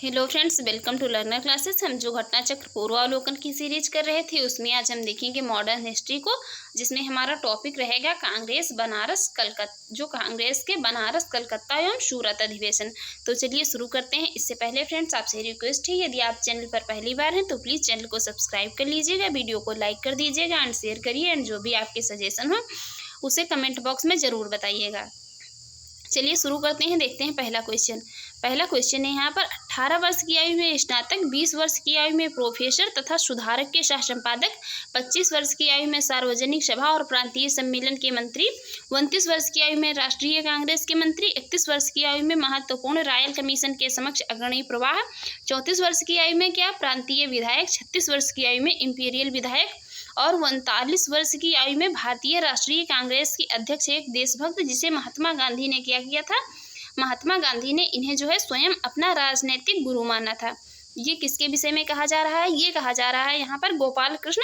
Hello friends, welcome to learner classes. हम जो घटना चक्र पूर्वावलोकन की सीरीज कर रहे थे उसमें आज हम देखेंगे मॉडर्न हिस्ट्री को, जिसमें हमारा टॉपिक रहेगा कांग्रेस बनारस कलकत्ता, जो कांग्रेस के बनारस कलकत्ता एवं सूरत अधिवेशन। तो चलिए शुरू करते हैं। इससे पहले फ्रेंड्स आपसे रिक्वेस्ट है, यदि आप चैनल पर पहली बार हैं तो प्लीज़ चैनल को सब्सक्राइब कर लीजिएगा, वीडियो को लाइक कर दीजिएगा एंड शेयर करिए, एंड जो भी आपके सजेशन हो उसे कमेंट बॉक्स में ज़रूर बताइएगा। चलिए शुरू करते हैं। देखते हैं पहला क्वेश्चन है यहाँ पर 18 वर्ष की आयु में स्नातक, 20 वर्ष की आयु में प्रोफेसर तथा सुधारक के सह संपादक, 25 वर्ष की आयु में सार्वजनिक सभा और प्रांतीय सम्मेलन के मंत्री, 29 वर्ष की आयु में राष्ट्रीय कांग्रेस के मंत्री, 31 वर्ष की आयु में महत्वपूर्ण रॉयल कमीशन के समक्ष अग्रणी प्रवाह, 34 वर्ष की आयु में क्या प्रांतीय विधायक, 36 वर्ष की आयु में इंपीरियल विधायक और 39 वर्ष की आयु में भारतीय राष्ट्रीय कांग्रेस की अध्यक्ष, एक देशभक्त जिसे महात्मा गांधी ने क्या किया था, महात्मा गांधी ने इन्हें जो है स्वयं अपना राजनीतिक गुरु माना था। ये किसके विषय में कहा जा रहा है? ये कहा जा रहा है यहाँ पर गोपाल कृष्ण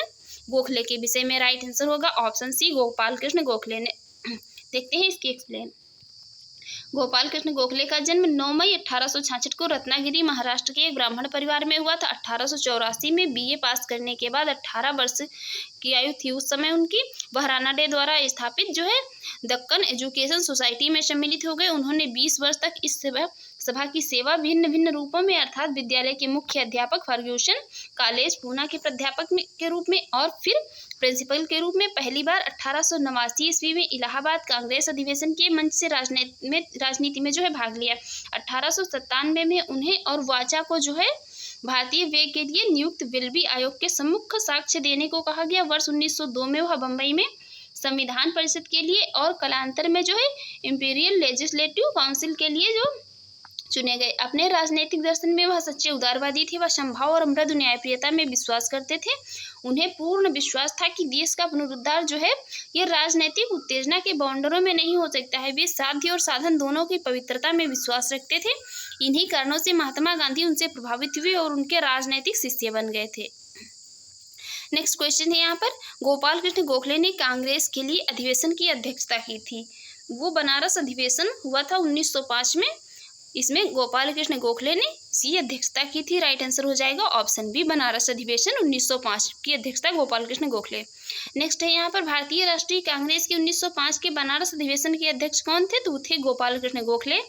गोखले के विषय में। राइट आंसर होगा ऑप्शन सी, गोपाल कृष्ण गोखले ने। देखते हैं इसकी एक्सप्लेन। गोपाल कृष्ण गोखले का जन्म 9 मई 1866 को रत्नागिरी महाराष्ट्र के एक ब्राह्मण परिवार में हुआ था। 1884 में बीए पास करने के बाद 18 वर्ष की आयु थी उस समय उनकी। वह रानाडे द्वारा स्थापित जो है दक्कन एजुकेशन सोसाइटी में सम्मिलित हो गए। उन्होंने 20 वर्ष तक इस सभा की सेवा भिन्न भिन्न रूपों में, अर्थात विद्यालय के मुख्य अध्यापक, फर्ग्यूसन कॉलेज पूना के प्राध्यापक के रूप में और फिर प्रिंसिपल के रूप में। पहली बार 1889 ईस्वी में इलाहाबाद कांग्रेस अधिवेशन के मंच से राजनीति में जो है भाग लिया। 1897 में उन्हें और वाचा को जो है भारतीय व्यय के लिए नियुक्त विल्बी आयोग के सम्मुख साक्ष्य देने को कहा गया। वर्ष 1902 में वह बम्बई में संविधान परिषद के लिए और कालांतर में जो है इंपीरियल लेजिस्लेटिव काउंसिल के लिए जो चुने गए। अपने राजनीतिक दर्शन में वह सच्चे उदारवादी थे। वह संभाव और मृदु न्यायप्रियता में विश्वास करते थे। उन्हें पूर्ण विश्वास था कि देश का पुनरुद्धार जो है यह राजनीतिक उत्तेजना के बाउंडरों में नहीं हो सकता है। वे साध्य और साधन दोनों की पवित्रता में विश्वास रखते थे। इन्हीं कारणों से महात्मा गांधी उनसे प्रभावित हुए और उनके राजनीतिक शिष्य बन गए थे। नेक्स्ट क्वेश्चन है यहाँ पर, गोपाल कृष्ण गोखले ने कांग्रेस के लिए अधिवेशन की अध्यक्षता की थी। वो बनारस अधिवेशन हुआ था 1905 में। इसमें गोपाल कृष्ण गोखले ने इसकी अध्यक्षता की थी। राइट आंसर हो जाएगा ऑप्शन बी, बनारस अधिवेशन 1905 की अध्यक्षता गोपाल कृष्ण गोखले। नेक्स्ट है यहाँ पर, भारतीय राष्ट्रीय कांग्रेस के 1905 के बनारस अधिवेशन के अध्यक्ष कौन थे? तो थे गोपाल कृष्ण गोखले।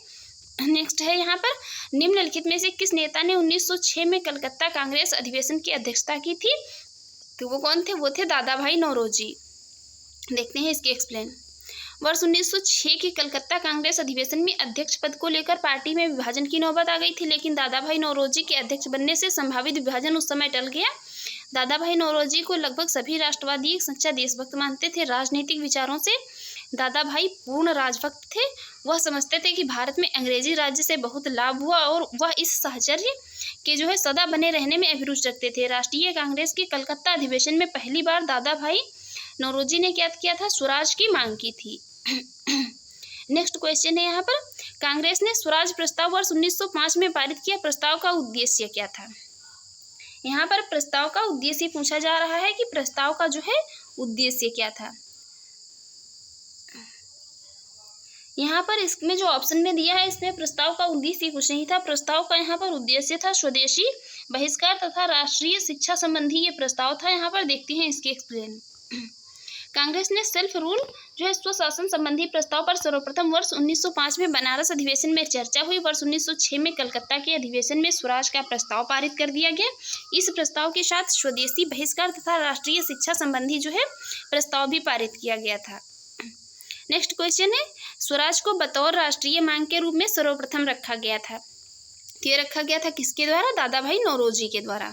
नेक्स्ट है यहाँ पर, निम्नलिखित में से किस नेता ने 1906 में कलकत्ता कांग्रेस अधिवेशन की अध्यक्षता की थी? तो वो कौन थे? वो थे दादा भाई नौरोजी। देखते हैं इसकी एक्सप्लेन। वर्ष 1906 के कलकत्ता कांग्रेस अधिवेशन में अध्यक्ष पद को लेकर पार्टी में विभाजन की नौबत आ गई थी, लेकिन दादा भाई नौरोजी के अध्यक्ष बनने से संभावित विभाजन उस समय टल गया। दादा भाई नौरोजी को लगभग सभी राष्ट्रवादी एक सच्चा देशभक्त मानते थे। राजनीतिक विचारों से दादा भाई पूर्ण राजभक्त थे। वह समझते थे कि भारत में अंग्रेजी राज्य से बहुत लाभ हुआ और वह इस साहचर्य के जो है सदा बने रहने में अभिरुचि रखते थे। राष्ट्रीय कांग्रेस के कलकत्ता अधिवेशन में पहली बार दादा भाई नौरोजी ने क्या किया था? स्वराज की मांग की थी। नेक्स्ट क्वेश्चन है यहाँ पर, कांग्रेस ने स्वराज प्रस्ताव वर्ष 1905 में पारित किया। प्रस्ताव का उद्देश्य क्या था? यहाँ पर प्रस्ताव का उद्देश्य पूछा जा रहा है कि प्रस्ताव का जो है उद्देश्य क्या था। यहाँ पर इसमें जो ऑप्शन में दिया है इसमें प्रस्ताव का उद्देश्य कुछ नहीं था। प्रस्ताव का यहाँ पर उद्देश्य था स्वदेशी बहिष्कार तथा राष्ट्रीय शिक्षा संबंधी ये प्रस्ताव था। यहाँ पर देखते हैं इसके एक्सप्लेन। कांग्रेस ने सेल्फ रूल जो है स्वशासन संबंधी प्रस्ताव पर सर्वप्रथम वर्ष 1905 में बनारस अधिवेशन में चर्चा हुई। वर्ष 1906 में कलकत्ता के अधिवेशन में स्वराज का प्रस्ताव पारित कर दिया गया। इस प्रस्ताव के साथ स्वदेशी बहिष्कार तथा राष्ट्रीय शिक्षा संबंधी जो है प्रस्ताव भी पारित किया गया था। नेक्स्ट क्वेश्चन है, स्वराज को बतौर राष्ट्रीय मांग के रूप में सर्वप्रथम रखा गया था। ये रखा गया था किसके द्वारा? दादा भाई नौरोजी के द्वारा।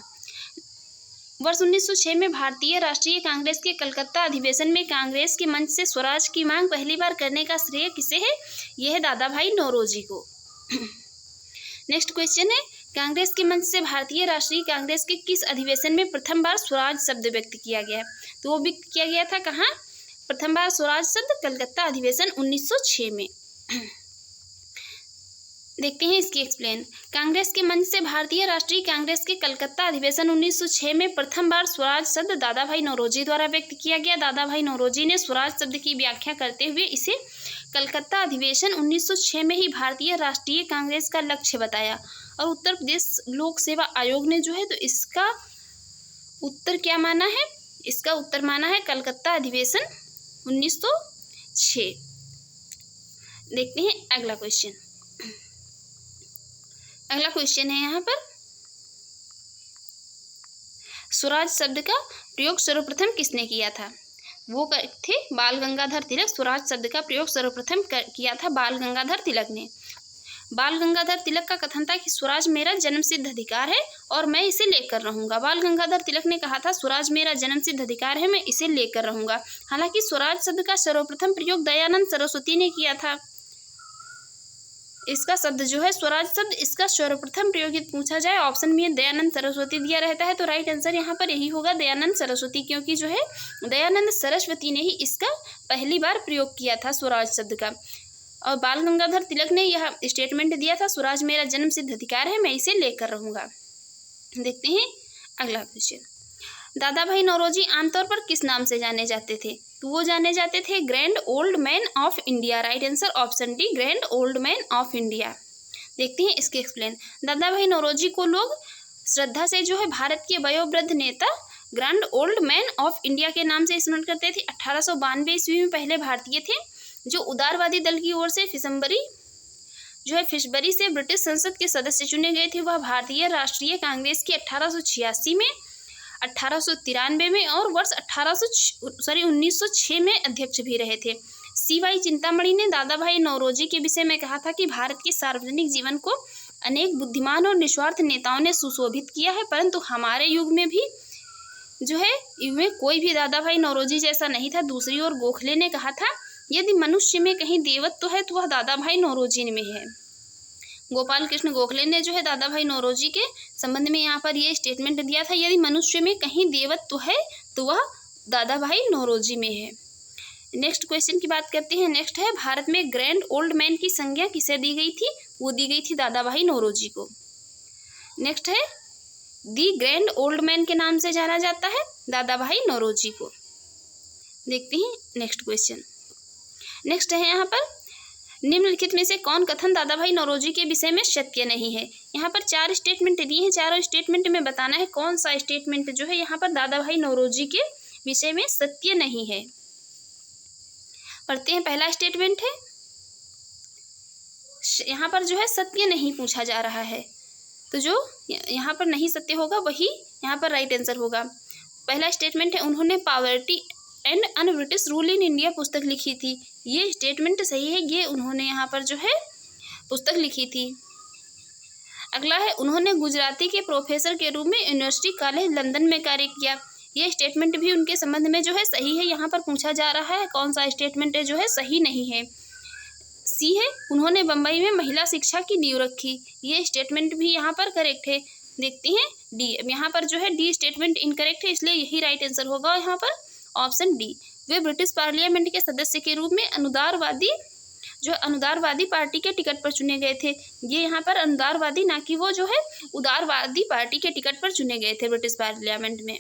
वर्ष 1906 में भारतीय राष्ट्रीय कांग्रेस के कलकत्ता अधिवेशन में कांग्रेस के मंच से स्वराज की मांग पहली बार करने का श्रेय किसे है? यह है दादा भाई नौरोजी को। नेक्स्ट क्वेश्चन है, कांग्रेस के मंच से भारतीय राष्ट्रीय कांग्रेस के किस अधिवेशन में प्रथम बार स्वराज शब्द व्यक्त किया गया? तो वो भी किया गया था कहाँ? प्रथम बार स्वराज शब्द कलकत्ता अधिवेशन 1906 में। देखते हैं इसकी एक्सप्लेन। कांग्रेस के मंच से भारतीय राष्ट्रीय कांग्रेस के कलकत्ता अधिवेशन 1906 में प्रथम बार स्वराज शब्द दादा भाई नौरोजी द्वारा व्यक्त किया गया। दादा भाई नौरोजी ने स्वराज शब्द की व्याख्या करते हुए इसे कलकत्ता अधिवेशन 1906 में ही भारतीय राष्ट्रीय कांग्रेस का लक्ष्य बताया। और उत्तर प्रदेश लोक सेवा आयोग ने जो है तो इसका उत्तर क्या माना है, इसका उत्तर माना है कलकत्ता अधिवेशन 1906। देखते हैं अगला क्वेश्चन। अगला क्वेश्चन है यहाँ पर, स्वराज शब्द का प्रयोग सर्वप्रथम किसने किया था? वो थे बाल गंगाधर तिलक। स्वराज शब्द का प्रयोग सर्वप्रथम किया था बाल गंगाधर तिलक ने। बाल गंगाधर तिलक का कथन था कि स्वराज मेरा जन्मसिद्ध अधिकार है और मैं इसे लेकर रहूंगा। बाल गंगाधर तिलक ने कहा था स्वराज मेरा जन्मसिद्ध अधिकार है, मैं इसे लेकर रहूंगा। हालांकि स्वराज शब्द का सर्वप्रथम प्रयोग दयानंद सरस्वती ने किया था। इसका शब्द जो है स्वराज शब्द, इसका सर्वप्रथम प्रयोग यदि पूछा जाए ऑप्शन में दयानंद सरस्वती दिया रहता है, तो राइट आंसर यहाँ पर यही होगा दयानंद सरस्वती, क्योंकि जो है दयानंद सरस्वती ने ही इसका पहली बार प्रयोग किया था स्वराज शब्द का। और बाल गंगाधर तिलक ने यह स्टेटमेंट दिया था स्वराज मेरा जन्मसिद्ध अधिकार है, मैं इसे लेकर रहूंगा। देखते हैं अगला क्वेश्चन। दादा भाई नौरोजी आमतौर पर किस नाम से जाने जाते थे? तो वो जाने जाते थे grand old man of India. Right answer option D, grand old man of India. देखते हैं इसके एक्सप्लेन। दादा भाई नौरोजी को लोग श्रद्धा से जो है भारत के वयोवृद्ध नेता grand old man of India के नाम से स्मरण करते थे। 1892 ईस्वी में पहले भारतीय थे जो उदारवादी दल की ओर से फिशबरी से ब्रिटिश संसद के सदस्य चुने गए थे। वह भारतीय राष्ट्रीय कांग्रेस की 1886 में, 1893 में और वर्ष 1906 में अध्यक्ष भी रहे थे। CY चिंतामणि ने दादा भाई नौरोजी के विषय में कहा था कि भारत के सार्वजनिक जीवन को अनेक बुद्धिमान और निस्वार्थ नेताओं ने सुशोभित किया है, परंतु हमारे युग में भी जो है युग में कोई भी दादा भाई नौरोजी जैसा नहीं था। दूसरी ओर गोखले ने कहा था यदि मनुष्य में कहीं देवत्व है तो वह दादा भाई नौरोजी में है। गोपाल कृष्ण गोखले ने जो है दादा भाई नौरोजी के संबंध में यहाँ पर ये स्टेटमेंट दिया था, यदि मनुष्य में कहीं देवत्व है तो वह दादा भाई नौरोजी में है। नेक्स्ट क्वेश्चन की बात करते हैं। नेक्स्ट है भारत में ग्रैंड ओल्ड मैन की संज्ञा किसे दी गई थी? वो दी गई थी दादा भाई नौरोजी को। नेक्स्ट है दी ग्रैंड ओल्ड मैन के नाम से जाना जाता है दादा भाई नौरोजी को। देखते हैं नेक्स्ट क्वेश्चन। नेक्स्ट है यहाँ पर निम्नलिखित में से कौन कथन दादा भाई नौरोजी के विषय में सत्य नहीं है? यहाँ पर 4 स्टेटमेंट दिए हैं, चारों स्टेटमेंट में बताना है कौन सा स्टेटमेंट जो है यहाँ पर दादा भाई नौरोजी के विषय में सत्य नहीं है। पढ़ते हैं। पहला स्टेटमेंट है यहाँ पर जो है सत्य नहीं पूछा जा रहा है, तो जो यहाँ पर नहीं सत्य होगा वही यहाँ पर राइट आंसर होगा। पहला स्टेटमेंट है उन्होंने poverty and un British rule in India पुस्तक लिखी थी। ये स्टेटमेंट सही है, ये उन्होंने यहाँ पर जो है पुस्तक लिखी थी। अगला है उन्होंने गुजराती के प्रोफेसर के रूप में यूनिवर्सिटी कॉलेज लंदन में कार्य किया। ये स्टेटमेंट भी उनके संबंध में जो है सही है। यहाँ पर पूछा जा रहा है कौन सा स्टेटमेंट है जो है सही नहीं है। सी है उन्होंने बम्बई में महिला शिक्षा की नींव रखी। ये स्टेटमेंट भी यहाँ पर करेक्ट है। देखते हैं डी। यहाँ पर जो है डी स्टेटमेंट इनकरेक्ट है, इसलिए यही राइट आंसर होगा यहाँ पर ऑप्शन डी। वे ब्रिटिश पार्लियामेंट के सदस्य के रूप में अनुदारवादी पार्टी के टिकट पर चुने गए थे। ये यहाँ पर अनुदारवादी ना कि वो जो है उदारवादी पार्टी के टिकट पर चुने गए थे ब्रिटिश पार्लियामेंट में।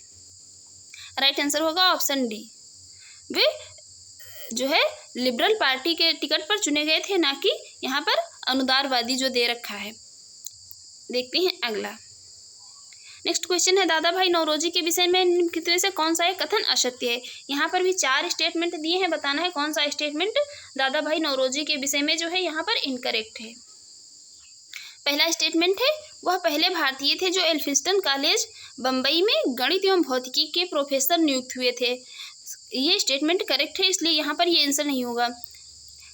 राइट आंसर होगा ऑप्शन डी। वे जो है लिबरल पार्टी के टिकट पर चुने गए थे, ना कि यहाँ पर अनुदारवादी जो दे रखा है। देखते हैं अगला। नेक्स्ट क्वेश्चन है दादा भाई नौरोजी के विषय में कितने से कौन सा एक कथन असत्य है? यहाँ पर भी 4 स्टेटमेंट दिए हैं, बताना है कौन सा स्टेटमेंट दादा भाई नौरोजी के विषय में जो है यहाँ पर इनकरेक्ट है। पहला स्टेटमेंट है वह पहले भारतीय थे जो एल्फिंस्टन कॉलेज बम्बई में गणित एवं भौतिकी के प्रोफेसर नियुक्त हुए थे। ये स्टेटमेंट करेक्ट है, इसलिए यहाँ पर ये आंसर नहीं होगा।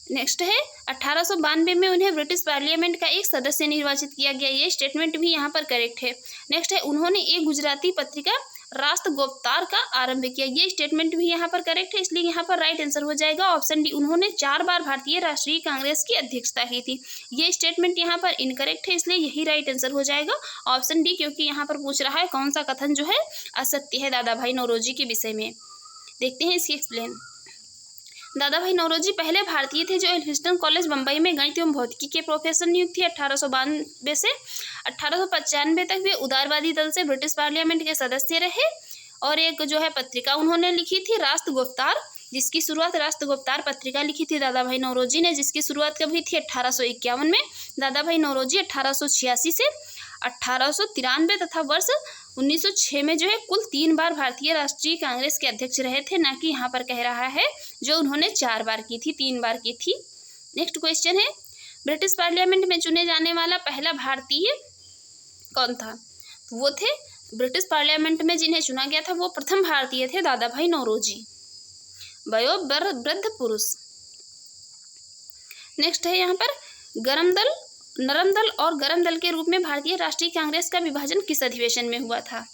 नेक्स्ट है 1892 में उन्हें ब्रिटिश पार्लियामेंट का एक सदस्य निर्वाचित किया गया। ये स्टेटमेंट भी यहाँ पर करेक्ट है। नेक्स्ट है उन्होंने एक गुजराती पत्रिका राष्ट्र गोपतार का आरंभ किया। ये स्टेटमेंट भी यहाँ पर करेक्ट है, इसलिए यहाँ पर राइट आंसर हो जाएगा ऑप्शन डी। उन्होंने 4 बार भारतीय राष्ट्रीय कांग्रेस की अध्यक्षता की थी। ये स्टेटमेंट यहाँ पर इनकरेक्ट है, इसलिए यही राइट आंसर हो जाएगा ऑप्शन डी, क्योंकि यहाँ पर पूछ रहा है कौन सा कथन जो है असत्य है दादा भाई नौरोजी के विषय में। देखते हैं इसकी एक्सप्लेन। दादा भाई नौरोजी पहले भारतीय थे जो एल्फिंस्टन कॉलेज बम्बई में गणित एवं भौतिकी के प्रोफेसर नियुक्त थे। 1892 से 1895 तक वे उदारवादी दल से ब्रिटिश पार्लियामेंट के सदस्य रहे और एक जो है पत्रिका उन्होंने लिखी थी राष्ट्र गुप्तार, जिसकी शुरुआत राष्ट्र गुप्तार पत्रिका लिखी थी दादा भाई नौरोजी ने, जिसकी शुरुआत कब हुई थी 1851 में। दादा भाई नौरोजी 1886 से 1893 तथा वर्ष 1906 में जो है कुल 3 बार भारतीय राष्ट्रीय कांग्रेस के अध्यक्ष रहे थे, ना कि यहाँ पर कह रहा है जो उन्होंने 4 बार की थी, 3 बार की थी। नेक्स्ट क्वेश्चन है ब्रिटिश पार्लियामेंट में चुने जाने वाला पहला भारतीय कौन था? तो वो थे ब्रिटिश पार्लियामेंट में जिन्हें चुना गया था वो प्रथम भारतीय थे दादा भाई नौरोजी, वयोवृद्ध पुरुष। नेक्स्ट है यहाँ पर गरम दल, नरम दल और गरम दल के रूप में भारतीय राष्ट्रीय कांग्रेस का विभाजन किस अधिवेशन में हुआ था?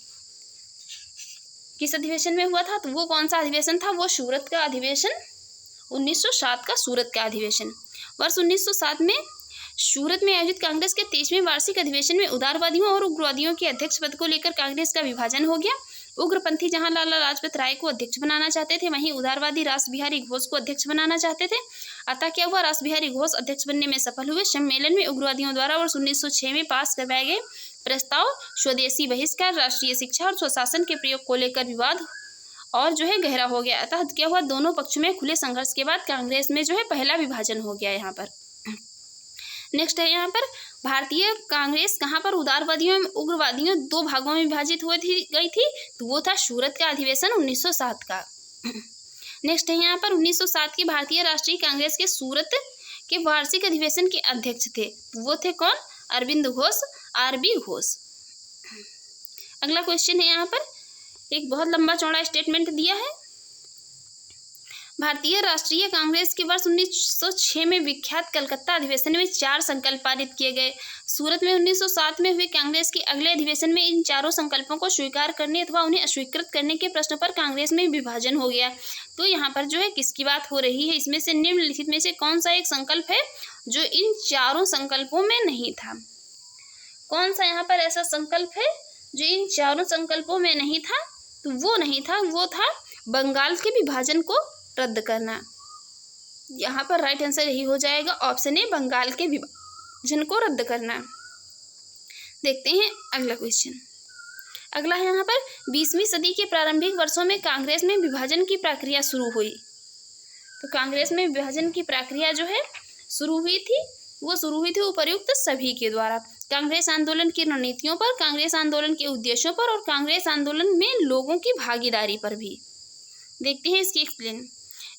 किस अधिवेशन में हुआ था? तो वो कौन सा अधिवेशन था? वो सूरत का अधिवेशन, 1907 का सूरत का अधिवेशन। वर्ष 1907 में सूरत में आयोजित कांग्रेस के 23वें वार्षिक अधिवेशन में उदारवादियों और उग्रवादियों के अध्यक्ष पद को लेकर कांग्रेस का विभाजन हो गया। उग्रपंथी जहां लाला लाजपत राय को अध्यक्ष बनाना चाहते थे, वहीं उदारवादी रास बिहारी घोष को अध्यक्ष बनाना चाहते थे। अतः क्या हुआ, रास बिहारी घोष अध्यक्ष बनने में सफल हुए। सम्मेलन में उग्रवादियों द्वारा वर्ष 1906 में पास करवाए गए प्रस्ताव स्वदेशी बहिष्कार, राष्ट्रीय शिक्षा और स्वशासन के प्रयोग को लेकर विवाद और जो है गहरा हो गया। अतः क्या हुआ, दोनों पक्षों में खुले संघर्ष के बाद कांग्रेस में जो है पहला विभाजन हो गया यहाँ पर। नेक्स्ट है यहाँ पर भारतीय कांग्रेस कहाँ पर उदारवादियों एवं उग्रवादियों 2 भागों में विभाजित गई थी? तो वो था सूरत का अधिवेशन 1907 का। नेक्स्ट है यहाँ पर 1907 की भारतीय राष्ट्रीय कांग्रेस के सूरत के वार्षिक अधिवेशन के अध्यक्ष थे, वो थे कौन? अरविंद घोष, आरबी घोष। अगला क्वेश्चन है यहाँ पर एक बहुत लंबा चौड़ा स्टेटमेंट दिया है। भारतीय राष्ट्रीय कांग्रेस के वर्ष 1906 में विख्यात कलकत्ता अधिवेशन में 4 संकल्प पारित किए गए। सूरत में 1907 में हुए कांग्रेस के अगले अधिवेशन में इन चारों संकल्पों को स्वीकार करने अथवा उन्हें अस्वीकृत करने के प्रश्न पर कांग्रेस में विभाजन हो गया। तो यहाँ पर जो है किसकी बात हो रही है? इसमें से निम्नलिखित में से कौन सा एक संकल्प है जो इन चारों संकल्पों में नहीं था? कौन सा यहाँ पर ऐसा संकल्प है जो इन चारों संकल्पों में नहीं था? तो वो नहीं था, वो था बंगाल के विभाजन को रद्द करना। यहाँ पर राइट आंसर यही हो जाएगा, ऑप्शन ए, बंगाल के विभाजन को रद्द करना। देखते हैं अगला क्वेश्चन। अगला है यहाँ पर 20वीं सदी के प्रारंभिक वर्षों में कांग्रेस में विभाजन की प्रक्रिया शुरू हुई। तो कांग्रेस में विभाजन की प्रक्रिया जो है शुरू हुई थी, वो शुरू हुई थी उपर्युक्त सभी के द्वारा। कांग्रेस आंदोलन की रणनीतियों पर, कांग्रेस आंदोलन के उद्देश्यों पर और कांग्रेस आंदोलन में लोगों की भागीदारी पर भी। देखते हैं इसकी एक्सप्लेन।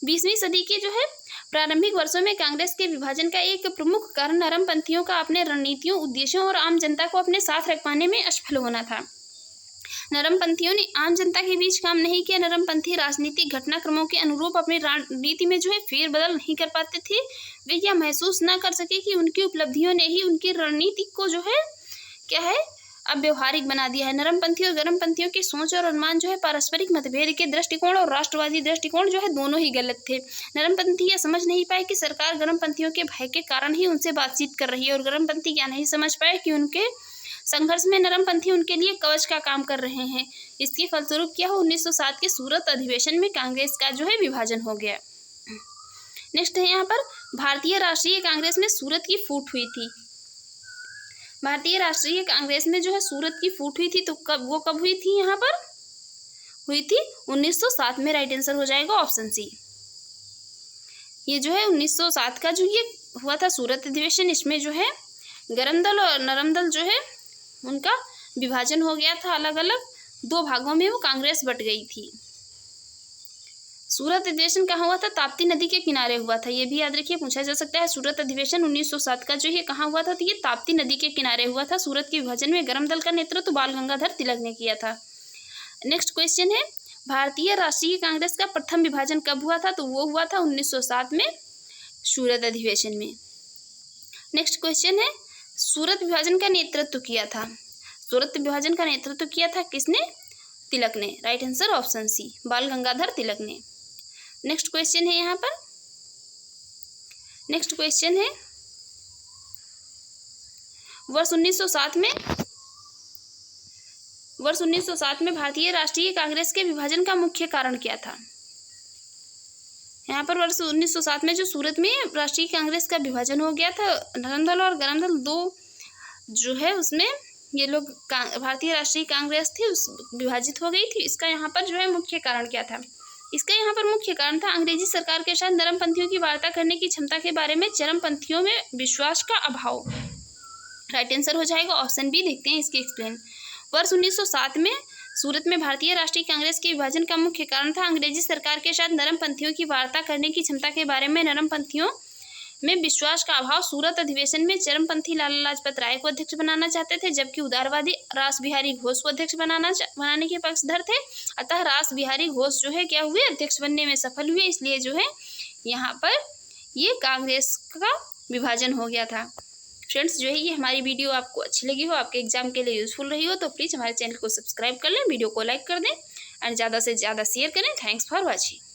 20वीं सदी के जो है प्रारंभिक वर्षों में कांग्रेस के विभाजन का एक प्रमुख कारण नरमपंथियों का अपने रणनीतियों, उद्देश्यों और आम जनता को अपने साथ रख पाने में असफल होना था। नरमपंथियों ने आम जनता के बीच काम नहीं किया। नरमपंथी राजनीतिक घटनाक्रमों के अनुरूप अपनी रणनीति में जो है फेरबदल नहीं कर पाते थे। वे यह महसूस न कर सके कि उनकी उपलब्धियों ने ही उनकी रणनीति को जो है क्या है अब व्यवहारिक बना दिया है। नरमपंथी और गरमपंथियों की सोच और अनुमान जो है पारस्परिक मतभेद के दृष्टिकोण और राष्ट्रवादी दृष्टिकोण जो है दोनों ही गलत थे। नरमपंथी यह समझ नहीं पाए कि सरकार गरमपंथियों के भय के कारण ही उनसे बातचीत कर रही है, और गरमपंथी यह नहीं समझ पाए कि उनके संघर्ष में नरमपंथी उनके लिए कवच का काम कर रहे हैं। इसके फलस्वरूप क्या हो, 1907 के सूरत अधिवेशन में कांग्रेस का जो है विभाजन हो गया। नेक्स्ट है यहाँ पर भारतीय राष्ट्रीय कांग्रेस में सूरत की फूट हुई थी। भारतीय राष्ट्रीय कांग्रेस में जो है सूरत की फूट हुई थी, तो कब हुई थी? यहाँ पर हुई थी 1907 में। राइट आंसर हो जाएगा ऑप्शन सी। ये जो है 1907 का जो ये हुआ था सूरत अधिवेशन, इसमें जो है गरम दल और नरम दल जो है उनका विभाजन हो गया था, अलग अलग 2 भागों में वो कांग्रेस बट गई थी। सूरत अधिवेशन कहाँ हुआ था? ताप्ती नदी के किनारे हुआ था। ये भी याद रखिए, पूछा जा सकता है। सूरत अधिवेशन 1907 का जो ये कहाँ हुआ था? तो ये ताप्ती नदी के किनारे हुआ था। सूरत के विभाजन में गरम दल का नेतृत्व बाल गंगाधर तिलक ने किया था। नेक्स्ट क्वेश्चन है भारतीय राष्ट्रीय कांग्रेस का प्रथम विभाजन कब हुआ था? तो वो हुआ था 1907 में सूरत अधिवेशन में। नेक्स्ट क्वेश्चन है सूरत विभाजन का नेतृत्व किया था। सूरत विभाजन का नेतृत्व किया था किसने? तिलक ने। राइट आंसर ऑप्शन सी, बाल गंगाधर तिलक ने। नेक्स्ट क्वेश्चन है यहाँ पर, नेक्स्ट क्वेश्चन है वर्ष 1907 में भारतीय राष्ट्रीय कांग्रेस के विभाजन का मुख्य कारण क्या था? यहाँ पर वर्ष 1907 में जो सूरत में राष्ट्रीय कांग्रेस का विभाजन हो गया था, नरम दल और गरम दल दो जो है उसमें ये लोग भारतीय राष्ट्रीय कांग्रेस थी उस विभाजित हो गई थी। इसका यहाँ पर जो है मुख्य कारण क्या था? इसका यहाँ पर मुख्य कारण था अंग्रेजी सरकार के साथ नरमपंथियों की वार्ता करने की क्षमता के बारे में चरमपंथियों में विश्वास का अभाव। राइट आंसर हो जाएगा ऑप्शन बी। देखते हैं इसकी एक्सप्लेन। वर्ष 1907 में सूरत में भारतीय राष्ट्रीय कांग्रेस के विभाजन का मुख्य कारण था अंग्रेजी सरकार के साथ नरमपंथियों की वार्ता करने की क्षमता के बारे में नरमपंथियों में विश्वास का अभाव। सूरत अधिवेशन में चरमपंथी लाला लाजपत राय को अध्यक्ष बनाना चाहते थे, जबकि उदारवादी रास बिहारी घोष को अध्यक्ष बनाने के पक्षधर थे। अतः रास बिहारी घोष जो है क्या हुए, अध्यक्ष बनने में सफल हुए। इसलिए जो है यहाँ पर ये कांग्रेस का विभाजन हो गया था। फ्रेंड्स जो है ये हमारी वीडियो आपको अच्छी लगी हो, आपके एग्जाम के लिए यूजफुल रही हो, तो प्लीज़ हमारे चैनल को सब्सक्राइब कर लें, वीडियो को लाइक कर दें एंड ज़्यादा से ज़्यादा शेयर करें। Thanks for watching.